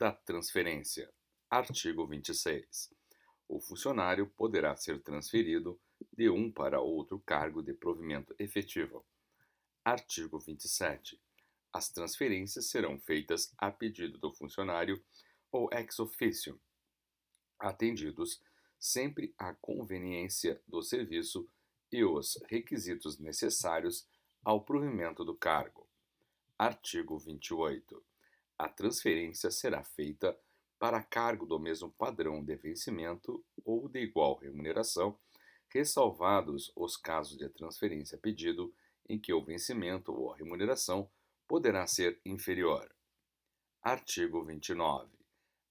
da transferência. Artigo 26. O funcionário poderá ser transferido de um para outro cargo de provimento efetivo. Artigo 27. As transferências serão feitas a pedido do funcionário ou ex officio, atendidos sempre a conveniência do serviço e os requisitos necessários ao provimento do cargo. Artigo 28. A transferência será feita para cargo do mesmo padrão de vencimento ou de igual remuneração, ressalvados os casos de transferência a pedido em que o vencimento ou a remuneração poderá ser inferior. Artigo 29.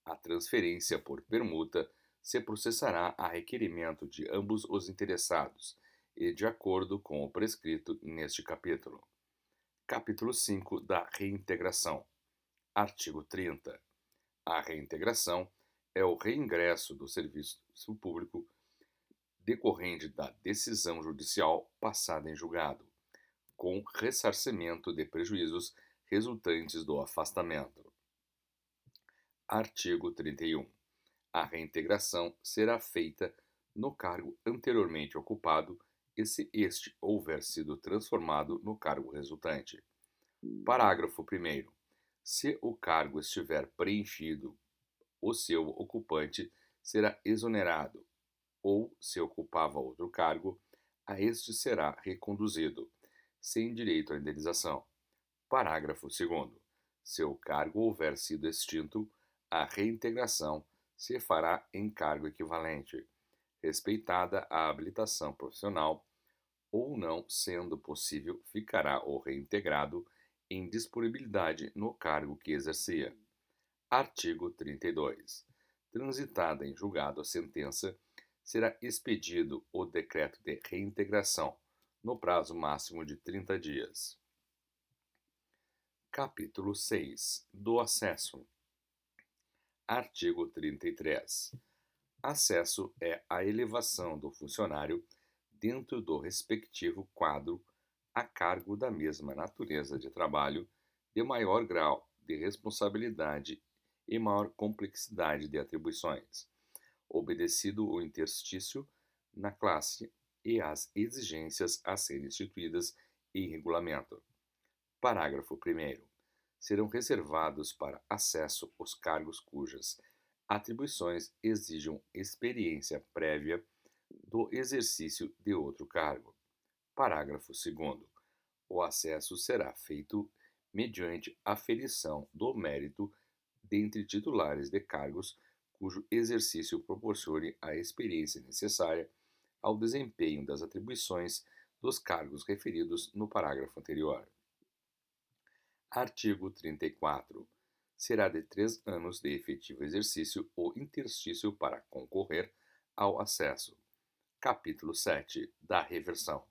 A transferência por permuta se processará a requerimento de ambos os interessados e de acordo com o prescrito neste capítulo. Capítulo 5 da reintegração. Artigo 30. A reintegração é o reingresso do serviço público decorrente da decisão judicial passada em julgado, com ressarcimento de prejuízos resultantes do afastamento. Artigo 31. A reintegração será feita no cargo anteriormente ocupado e se este houver sido transformado no cargo resultante. Parágrafo 1º. Se o cargo estiver preenchido, o seu ocupante será exonerado, ou, se ocupava outro cargo, a este será reconduzido, sem direito à indenização. Parágrafo 2º. Se o cargo houver sido extinto, a reintegração se fará em cargo equivalente, respeitada a habilitação profissional, ou não sendo possível, ficará o reintegrado em disponibilidade no cargo que exercia. Artigo 32. Transitada em julgado a sentença, será expedido o decreto de reintegração, no prazo máximo de 30 dias. Capítulo 6. Do acesso. Artigo 33. Acesso é a elevação do funcionário dentro do respectivo quadro a cargo da mesma natureza de trabalho, de maior grau de responsabilidade e maior complexidade de atribuições, obedecido o interstício na classe e as exigências a serem instituídas em regulamento. Parágrafo 1º. Serão reservados para acesso os cargos cujas atribuições exijam experiência prévia do exercício de outro cargo. Parágrafo 2º. O acesso será feito mediante aferição do mérito dentre titulares de cargos cujo exercício proporcione a experiência necessária ao desempenho das atribuições dos cargos referidos no parágrafo anterior. Artigo 34. Será de 3 anos de efetivo exercício o interstício para concorrer ao acesso. Capítulo 7. Da reversão.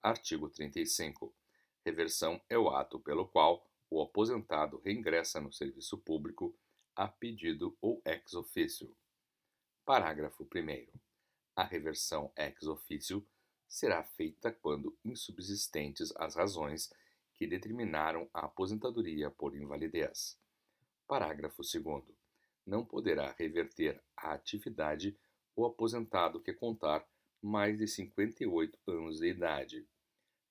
Artigo 35. Reversão é o ato pelo qual o aposentado reingressa no serviço público a pedido ou ex officio. Parágrafo 1º. A reversão ex officio será feita quando insubsistentes as razões que determinaram a aposentadoria por invalidez. Parágrafo 2º. Não poderá reverter a atividade o aposentado que contar mais de 58 anos de idade.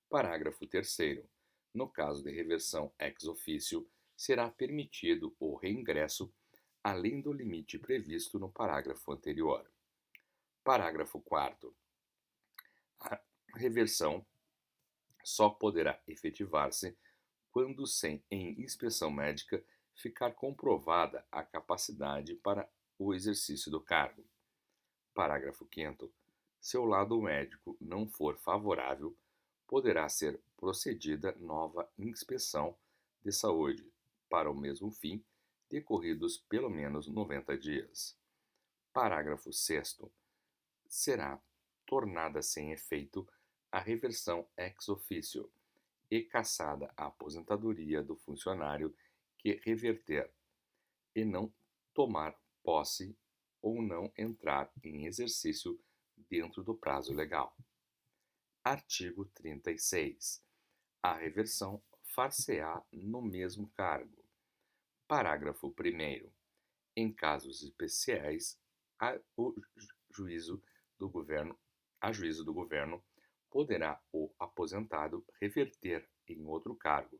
Parágrafo 3º. No caso de reversão ex officio, será permitido o reingresso além do limite previsto no parágrafo anterior. Parágrafo 4º. A reversão só poderá efetivar-se quando, sem em inspeção médica, ficar comprovada a capacidade para o exercício do cargo. Parágrafo 5º. Se o laudo médico não for favorável, poderá ser procedida nova inspeção de saúde, para o mesmo fim, decorridos pelo menos 90 dias. Parágrafo 6º. Será tornada sem efeito a reversão ex officio e cassada a aposentadoria do funcionário que reverter e não tomar posse ou não entrar em exercício dentro do prazo legal. Artigo 36. A reversão far-se-á no mesmo cargo. Parágrafo 1º. Em casos especiais, a, o juízo do governo, a juízo do governo, poderá o aposentado reverter em outro cargo,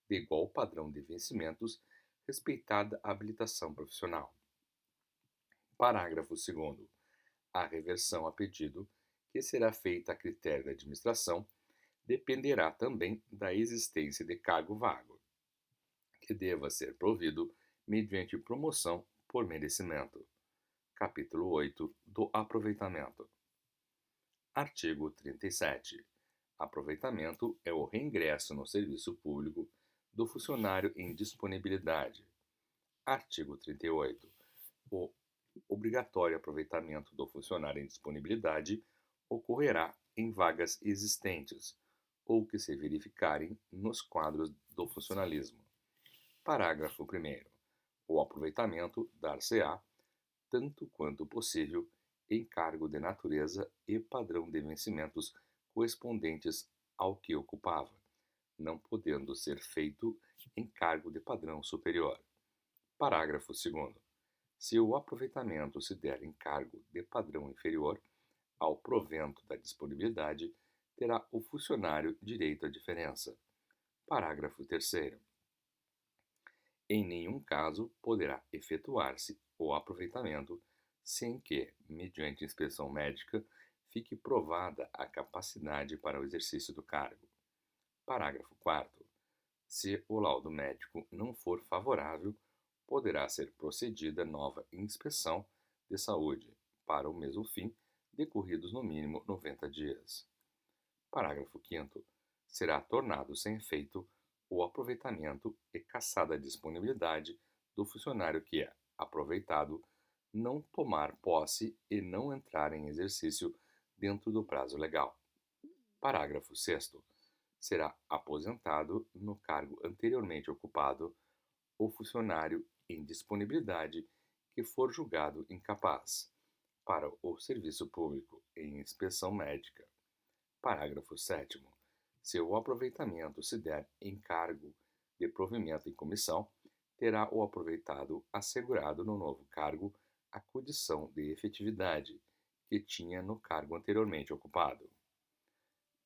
de igual padrão de vencimentos, respeitada a habilitação profissional. Parágrafo 2º. A reversão a pedido, que será feita a critério da administração, dependerá também da existência de cargo vago, que deva ser provido mediante promoção por merecimento. Capítulo 8 do aproveitamento. Artigo 37. Aproveitamento é o reingresso no serviço público do funcionário em disponibilidade. Artigo 38. O obrigatório aproveitamento do funcionário em disponibilidade ocorrerá em vagas existentes ou que se verificarem nos quadros do funcionalismo. Parágrafo 1º. O aproveitamento dar-se-á, tanto quanto possível, em cargo de natureza e padrão de vencimentos correspondentes ao que ocupava, não podendo ser feito em cargo de padrão superior. Parágrafo 2º. Se o aproveitamento se der em cargo de padrão inferior ao provento da disponibilidade, terá o funcionário direito à diferença. Parágrafo 3º. Em nenhum caso poderá efetuar-se o aproveitamento sem que, mediante inspeção médica, fique provada a capacidade para o exercício do cargo. Parágrafo 4º. Se o laudo médico não for favorável, poderá ser procedida nova inspeção de saúde, para o mesmo fim, decorridos no mínimo 90 dias. Parágrafo 5º. Será tornado sem efeito o aproveitamento e cassada a disponibilidade do funcionário que é aproveitado não tomar posse e não entrar em exercício dentro do prazo legal. Parágrafo 6º. Será aposentado no cargo anteriormente ocupado o funcionário em disponibilidade que for julgado incapaz para o serviço público em inspeção médica. Parágrafo 7º. Se o aproveitamento se der em cargo de provimento em comissão, terá o aproveitado assegurado no novo cargo a condição de efetividade que tinha no cargo anteriormente ocupado.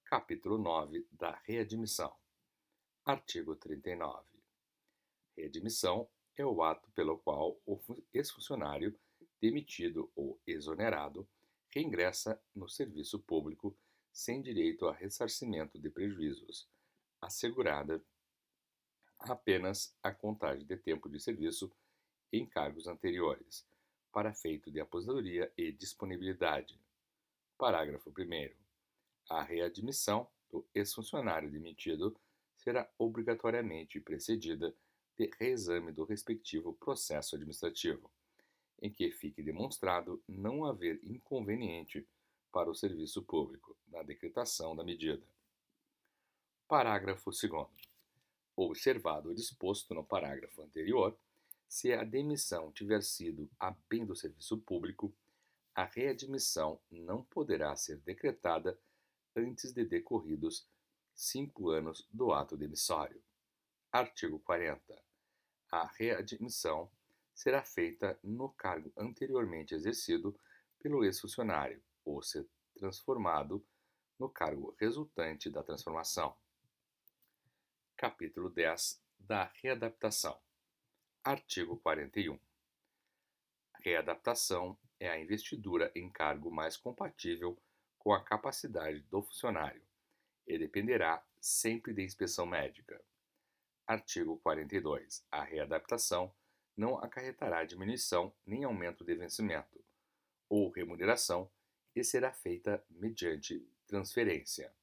Capítulo 9 da readmissão. Artigo 39. Readmissão é o ato pelo qual o ex-funcionário, demitido ou exonerado, reingressa no serviço público sem direito a ressarcimento de prejuízos, assegurada apenas a contagem de tempo de serviço em cargos anteriores, para efeito de aposentadoria e disponibilidade. Parágrafo 1º. A readmissão do ex-funcionário demitido será obrigatoriamente precedida de reexame do respectivo processo administrativo, em que fique demonstrado não haver inconveniente para o serviço público na decretação da medida. Parágrafo 2º. Observado o disposto no parágrafo anterior, se a demissão tiver sido a bem do serviço público, a readmissão não poderá ser decretada antes de decorridos 5 anos do ato demissório. Artigo 40. A readmissão será feita no cargo anteriormente exercido pelo ex-funcionário ou se transformado no cargo resultante da transformação. Capítulo 10 da readaptação. Artigo 41. Readaptação é a investidura em cargo mais compatível com a capacidade do funcionário e dependerá sempre de inspeção médica. Artigo 42. A readaptação não acarretará diminuição nem aumento de vencimento ou remuneração e será feita mediante transferência.